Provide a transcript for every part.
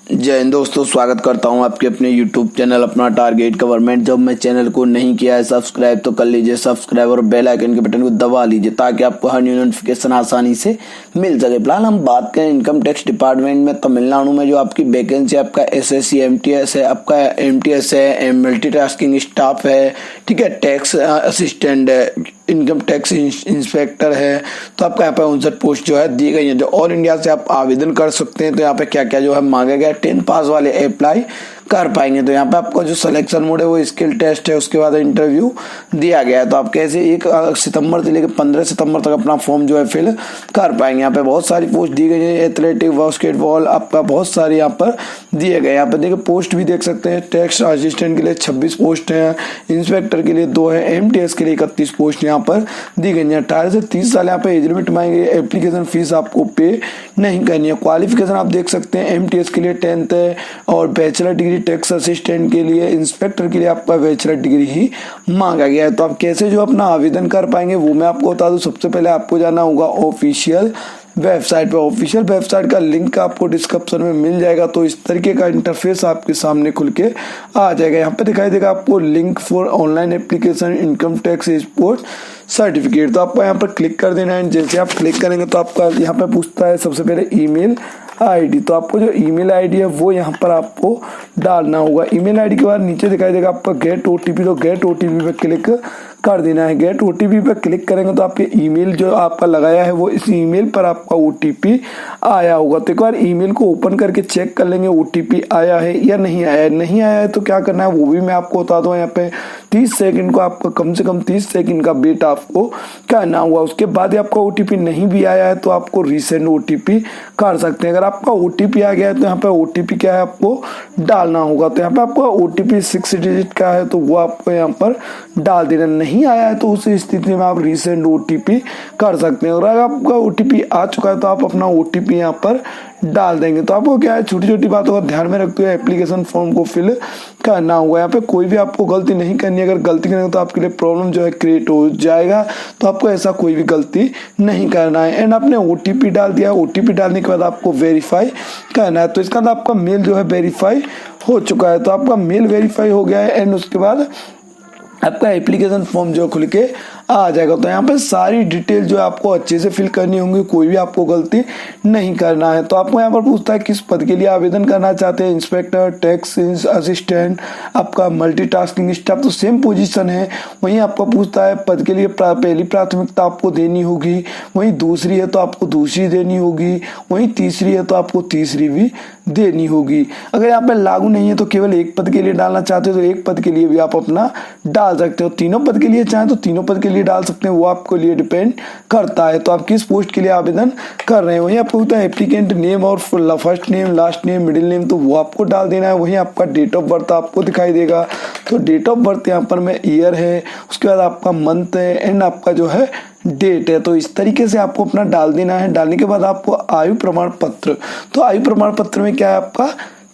जय हिंद दोस्तों, स्वागत करता हूं आपके अपने YouTube चैनल अपना टारगेट गवर्नमेंट जॉब में। चैनल को नहीं किया है सब्सक्राइब तो कर लीजिए सब्सक्राइब और बेल आइकन के बटन को दबा लीजिए ताकि आपको हर न्यू नोटिफिकेशन आसानी से मिल सके। फिलहाल हम बात करें इनकम टैक्स डिपार्टमेंट में तमिलनाडु में जो आपकी वैकेंसी आपका SSC MTS है, आपका MTS है, मल्टीटास्किंग स्टाफ है, ठीक है, टैक्स असिस्टेंट है, इनकम टैक्स इंस्पेक्टर है। तो आपका यहाँ पे 59 पोस्ट जो है दी गई है जो ऑल इंडिया से आप आवेदन कर सकते हैं। तो यहाँ पे क्या क्या जो है मांगा गया, 10th पास वाले अप्लाई कर पाएंगे। तो यहाँ पे आपका जो सिलेक्शन मोड है वो स्किल टेस्ट है, उसके बाद इंटरव्यू दिया गया है। तो आप कैसे 1 सितंबर से लेकर 15 सितंबर तक अपना फॉर्म जो है फिल कर पाएंगे। यहाँ पे बहुत सारी पोस्ट दी गई है, एथलेटिक, बास्केटबॉल, आपका बहुत सारी यहाँ पर दिए गए। यहाँ पे देखिए पोस्ट भी देख सकते हैं। टैक्स असिस्टेंट के लिए 26 पोस्ट हैं, इंस्पेक्टर के लिए 2 है, MTS के लिए 31 पोस्ट यहाँ पर दी गई है। 18 से 30 साल यहाँ पे एज लिमिट मांगे। एप्लीकेशन फीस आपको पे नहीं करनी है। क्वालिफिकेशन आप देख सकते हैं, MTS के लिए 10th है और बैचलर डिग्री, टैक्स असिस्टेंट के लिए, इंस्पेक्टर के लिए आपका बैचलर डिग्री ही मांगा गया है। तो आप कैसे जो अपना आवेदन कर पाएंगे वो मैं आपको बता दूं। सबसे पहले आपको जाना होगा ऑफिशियल वेबसाइट पे। ऑफिशियल वेबसाइट का लिंक आपको डिस्क्रिप्शन में मिल जाएगा। तो इस तरीके का इंटरफेस आपके सामने खुल के आ जाएगा। यहाँ पे दिखाई देगा आपको link for online application income tax export certificate. तो आपको यहाँ पर क्लिक कर देना है। जैसे आप क्लिक करेंगे तो आपका यहाँ पे पूछता है सबसे पहले ईमेल आईडी। तो आपको जो ईमेल आईडी है वो यहाँ पर आपको डालना होगा। ईमेल आईडी के बाद नीचे दिखाई देगा आपका गेट OTP। तो गेट OTP पे क्लिक कर देना है। गेट OTP पे क्लिक करेंगे तो आपके ईमेल जो आपका लगाया है वो इस ईमेल पर आपका OTP आया होगा। तो एक बार ईमेल को ओपन करके चेक कर लेंगे OTP आया है या नहीं आया है। नहीं आया है तो क्या करना है वो भी मैं आपको बता दूं। यहाँ पे 30 सेकंड को आपको कम से कम 30 सेकंड का वेट आपको करना होगा। उसके बाद आपका OTP नहीं भी आया है तो आपको रीसेंड OTP कर सकते हैं। अगर आपका OTP आ गया है तो यहाँ पे OTP क्या है आपको डालना होगा। तो यहाँ पे आपको OTP 6 डिजिट का है तो वो आपको यहाँ पर डाल देना। नहीं आया है तो उस स्थिति में आप रीसेंड OTP कर सकते हैं। और अगर आपका OTP आ चुका है तो आप अपना OTP यहाँ पर डाल देंगे। तो आपको क्या है, छोटी छोटी बातों का ध्यान में रखते हुए एप्लीकेशन फॉर्म को फिल करना होगा। यहाँ पे कोई भी आपको गलती नहीं करनी है। अगर गलती करेंगे तो आपके लिए प्रॉब्लम जो है क्रिएट हो जाएगा। तो आपको ऐसा कोई भी गलती नहीं करना है। एंड आपने OTP डाल दिया। OTP डालने के बाद आपको वेरीफाई करना है। तो इसका बाद आपका मेल जो है वेरीफाई हो चुका है। तो आपका मेल वेरीफाई हो गया है। एंड उसके बाद आपका एप्लीकेशन फॉर्म जो खुल के आ जाएगा। तो यहाँ पे सारी डिटेल जो है आपको अच्छे से फिल करनी होंगी, कोई भी आपको गलती नहीं करना है। तो आपको यहाँ पर पूछता है किस पद के लिए आवेदन करना चाहते हैं, इंस्पेक्टर, टैक्स असिस्टेंट, आपका मल्टीटास्किंग स्टाफ। तो सेम पोजीशन है। वहीं आपको पूछता है पद के लिए पहली प्राथमिकता आपको देनी होगी, वहीं दूसरी है तो आपको दूसरी देनी होगी, वहीं तीसरी है तो आपको तीसरी भी देनी होगी। अगर यहाँ पे लागू नहीं है तो केवल एक पद के लिए डालना चाहते हो तो एक पद के लिए भी आप अपना डाल सकते हो। तीनों पद के लिए चाहें तो तीनों पद के लिए डाल सकते हैं, वो आपको लिए डिपेंड करता है। तो आप किस पोस्ट के लिए आवेदन कर रहे हैं। वहीं आपको होता है एप्लीकेंट नेम और first name, last name, middle name, तो वो आपको डाल देना है। वहीं आपका डेट ऑफ बर्थ आपको दिखाई देगा। तो डेट ऑफ बर्थ यहाँ पर में ईयर है, उसके बाद आपका मंथ है एंड आपका जो है डेट है। तो इस तरीके से आपको अपना डाल देना है। डालने के बाद आपको आयु प्रमाण पत्र, तो आयु प्रमाण पत्र में क्या है आपका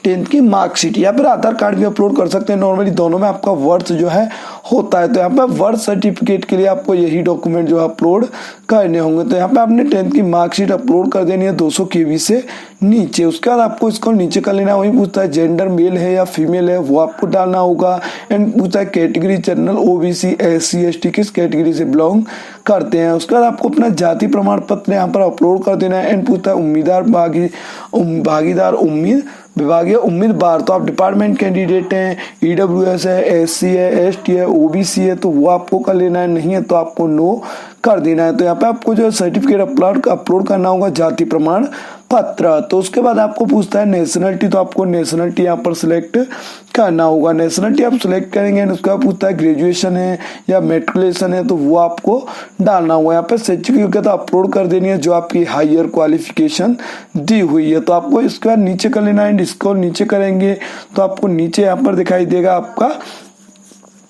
10th की मार्कशीट या फिर आधार कार्ड भी अपलोड कर सकते हैं। नॉर्मली दोनों में आपका वर्थ जो है होता है। तो यहाँ पे बर्थ सर्टिफिकेट के लिए आपको यही डॉक्यूमेंट जो है अपलोड करने होंगे। तो यहाँ पे आपने 10th की मार्कशीट अपलोड कर देनी है 200 KB से नीचे। उसके बाद आपको इसको नीचे कर लेना है। वही पूछता है जेंडर मेल है या फीमेल है वो आपको डालना होगा। एंड पूछता है category general, OBC, SC ST किस कैटेगरी से बिलोंग करते हैं। उसके बाद आपको अपना जाति प्रमाण पत्र यहाँ पर अपलोड कर देना है। एंड पूछता है उम्मीदवार भागीदार उम्मीद विभागीय उम्मीदवार, तो आप डिपार्टमेंट कैंडिडेट हैं, EWS है, SC है, ST है, OBC है तो वो आपको कर लेना है। नहीं है तो आपको नो कर देना है। तो यहाँ पे आपको जो सर्टिफिकेट अपलोड करना होगा जाति प्रमाण पत्र। तो उसके बाद आपको पूछता है नेशनलिटी, तो आपको नेशनलिटी यहाँ पर सिलेक्ट करना होगा। नेशनलिटी आप सिलेक्ट करेंगे। उसके बाद पूछता है ग्रेजुएशन है या मेट्रिकुलेशन है तो वो आपको डालना होगा। यहाँ पे शैक्षिक योग्यता अपलोड कर देनी है जो आपकी हायर क्वालिफिकेशन दी हुई है। तो आपको इसके बाद नीचे कर लेना है। इसको नीचे करेंगे तो आपको नीचे यहाँ पर दिखाई देगा आपका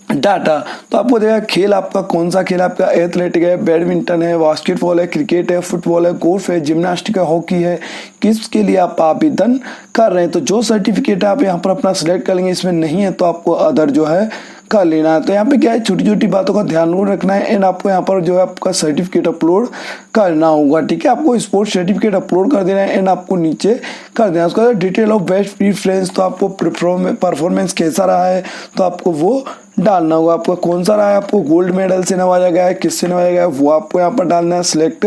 डाटा। तो आपको देखा खेल आपका कौन सा खेल आपका एथलेटिक है, बैडमिंटन है, बास्केटबॉल है, क्रिकेट है, फुटबॉल है, गोल्फ है, जिम्नास्टिक है, हॉकी है, किसके लिए आप आवेदन कर रहे हैं। तो जो सर्टिफिकेट आप यहाँ पर अपना सिलेक्ट कर लेंगे, इसमें नहीं है तो आपको अदर जो है कर लेना है। तो यहाँ पे क्या है, छोटी छोटी बातों का ध्यान रखना है एंड आपको यहाँ पर जो है आपका सर्टिफिकेट अपलोड करना होगा। ठीक है, आपको स्पोर्ट्स सर्टिफिकेट अपलोड कर देना है एंड आपको नीचे कर देना है। उसका डिटेल ऑफ बेस्ट प्रेफरेंस, तो आपको परफॉर्मेंस कैसा रहा है तो आपको वो डालना होगा। आपका कौन सा रहा है, आपको गोल्ड मेडल से नवाजा गया है, किससे नवाजा गया है, वो आपको यहाँ पर डालना है, सिलेक्ट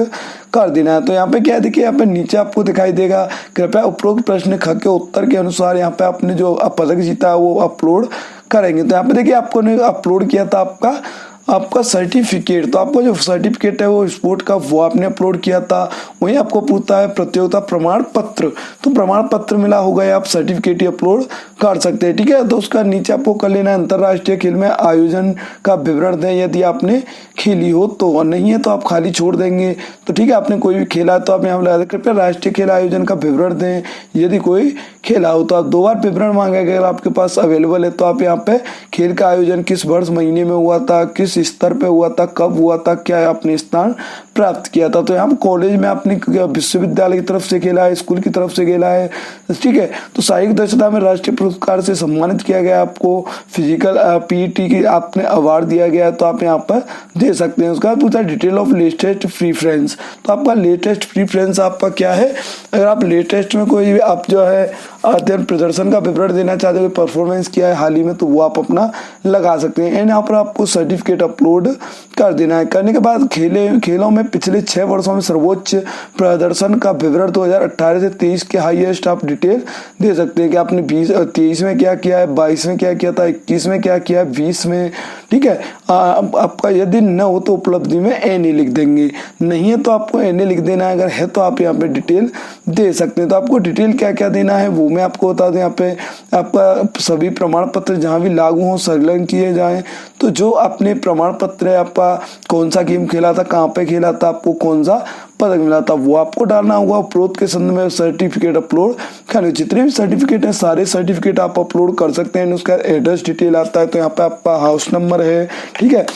कर देना है। तो यहाँ पे क्या है, देखिए यहाँ पे नीचे आपको दिखाई देगा, कृपया उपरोक्त प्रश्न ख के उत्तर के अनुसार यहाँ पे आपने जो पदक जीता है वो अपलोड करेंगे। तो यहाँ पे देखिए आपको ने अपलोड किया था आपका सर्टिफिकेट, तो आपका जो सर्टिफिकेट है वो स्पोर्ट का वो आपने अपलोड किया था। वहीं आपको पूछता है प्रतियोगिता प्रमाण पत्र, तो प्रमाण पत्र मिला होगा या आप सर्टिफिकेट ही अपलोड कर सकते हैं। ठीक है, तो उसका नीचे आपको कर लेना है अंतरराष्ट्रीय खेल में आयोजन का विवरण दें यदि आपने खेली हो तो, और नहीं है तो आप खाली छोड़ देंगे। तो ठीक है, आपने कोई भी खेला तो आप यहाँ पर कृपया राष्ट्रीय खेल आयोजन का विवरण दें यदि कोई खेला हो। तो आप 2 बार विवरण मांगा गया, अगर आपके पास अवेलेबल है तो आप यहाँ पे खेल का आयोजन किस वर्ष महीने में हुआ था, किस स्तर पे हुआ था, कब हुआ था, क्या आपने स्थान प्राप्त किया था। तो यहाँ कॉलेज में आपने विश्वविद्यालय की तरफ से खेला है, स्कूल की तरफ से खेला है। ठीक है, तो शारीरिक दक्षता में राष्ट्रीय पुरस्कार से सम्मानित किया गया, आपको फिजिकल पीईटी की आपने अवार्ड दिया गया है तो आप यहाँ पर दे सकते हैं। उसके बाद पूछा डिटेल ऑफ लेटेस्ट प्रीफ्रेंस, तो आपका लेटेस्ट प्रीफ्रेंस आपका क्या है, अगर आप लेटेस्ट में कोई आप जो है अध्ययन प्रदर्शन का विवरण देना चाहते हो, परफॉर्मेंस किया है हाल ही में, तो वो आप अपना लगा सकते हैं एंड यहाँ पर आपको सर्टिफिकेट अपलोड कर देना है। करने के बाद खेलों में पिछले 6 वर्षों में सर्वोच्च प्रदर्शन का विवरण 2018 से 23 के हाईएस्ट आप डिटेल दे सकते हैं कि आपने 23 में क्या किया है, 22 में क्या किया था, 21 में क्या किया है, 20 में। ठीक है, आपका यदि न हो तो उपलब्धि में एनए लिख देंगे, नहीं है तो आपको एनए लिख देना है, अगर है तो आप यहाँ पे डिटेल दे सकते हैं। तो आपको डिटेल क्या क्या देना है वो मैं आपको बता दें। यहाँ पे आपका सभी प्रमाण पत्र जहाँ भी लागू हो संलग्न किए जाएं। तो जो अपने प्रमाण पत्र है, आपका कौन सा गेम खेला था, कहाँ पे खेला था, आपको कौन सा पदक मिला था, वो आपको डालना होगा। उपरोक्त के संदर्भ में सर्टिफिकेट अपलोड करने, जितने भी सर्टिफिकेट है सारे सर्टिफिकेट आप अपलोड कर सकते हैं। उसका एड्रेस डिटेल आता है, तो यहाँ पे आपका हाउस नंबर है, ठीक है,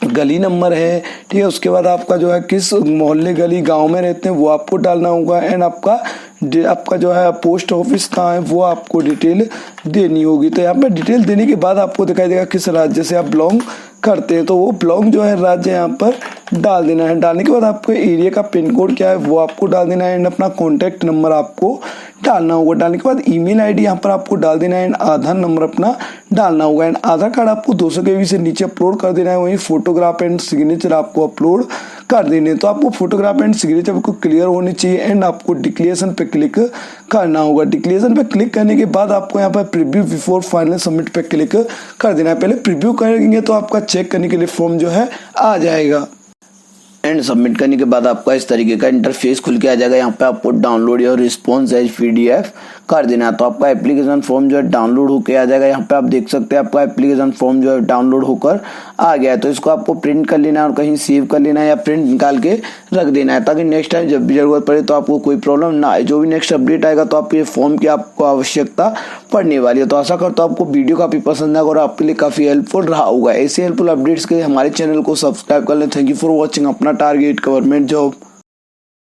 गली नंबर है, ठीक है, उसके बाद आपका जो है किस मोहल्ले गली गांव में रहते हैं वो आपको डालना होगा एंड आपका जो है पोस्ट ऑफिस कहाँ है वो आपको डिटेल देनी होगी। तो यहाँ पे डिटेल देने के बाद आपको दिखाई देगा किस राज्य से आप बिलोंग करते हैं, तो वो बिलोंग जो है राज्य यहाँ पर डाल देना है। डालने के बाद आपको एरिया का पिन कोड क्या है वो आपको डाल देना है एंड अपना कॉन्टैक्ट नंबर आपको डालना होगा। डालने के बाद ईमेल आईडी यहाँ पर आपको डाल देना है एंड आधार नंबर अपना डालना होगा एंड आधार कार्ड आपको 200 KB से नीचे अपलोड कर देना है। वहीं फोटोग्राफ एंड सिग्नेचर आपको अपलोड कर देने, तो आपको फोटोग्राफ एंड सिग्नेचर आपको क्लियर होनी चाहिए एंड आपको डिक्लेरेशन पे क्लिक करना होगा। डिक्लेरेशन पे क्लिक करने के बाद आपको यहाँ पर प्रीव्यू बिफोर फाइनल सबमिट पे क्लिक कर देना है। पहले प्रीव्यू करेंगे तो आपका चेक करने के लिए फॉर्म जो है आ जाएगा एंड सबमिट करने के बाद आपका इस तरीके का इंटरफेस खुल के आ जाएगा। यहाँ पे आपको download your response as PDF कर देना है। तो आपका एप्लीकेशन फॉर्म जो है डाउनलोड होकर आ जाएगा। यहाँ पे आप देख सकते हैं आपका एप्लीकेशन फॉर्म जो है डाउनलोड होकर आ गया है। तो इसको आपको प्रिंट कर लेना है और कहीं सेव कर लेना है या प्रिंट निकाल के रख देना है, ताकि नेक्स्ट टाइम जब भी जरूरत पड़े तो आपको कोई प्रॉब्लम ना आए। जो भी नेक्स्ट अपडेट आएगा तो आपके फॉर्म की आपको आवश्यकता पड़ने वाली है। तो आशा करता हूँ आपको वीडियो काफी पसंद आएगा और आपके लिए काफी हेल्पफुल रहा होगा। ऐसे हेल्पफुल अपडेट्स के लिए हमारे चैनल को सब्सक्राइब कर लें। Thank you for watching. अपना टारगेट गवर्नमेंट जॉब।